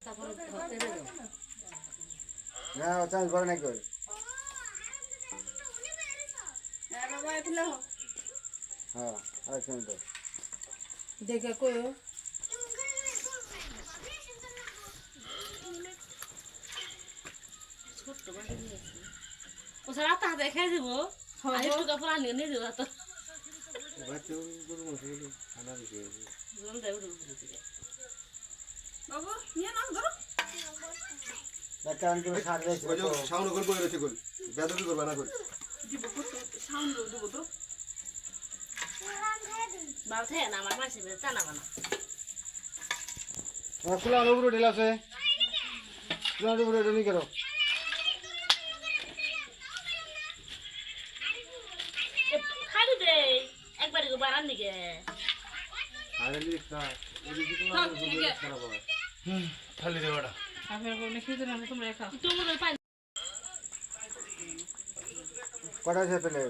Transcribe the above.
তারপরে ধরতে দেবো না চান্স বড় নাই কই বাবা এগুলো হ্যাঁ আচ্ছা তো দেখে কইও ছোট্ট বাড়ি দিয়েছি ও সারা হাতে খেয়ে দিব আর একটু কাপড় আনিয়ে নিয়ে দেবো তো জল দেয় উঠে উঠে বাবু নিয়ে নাও ধরো কান করে ছাড় দিয়েছে ওই যে সাউন্ড করে বই রয়েছে কই বেদবি করবা না কই দিব সাউন্ড দেব তো বাউথে না আমার মাসে টানা বানা খোলা উপরে ঢেলা আছে খোলা উপরে ঢেলি করো খালি দে একবারই গো বারান দিকে আরে লিখতা এই যে কোনো খারাপ হবে খালি দে ওটা আপনার কোনে খেতে না তোমরা খাও তোমরা পাই কটা আছে পেলে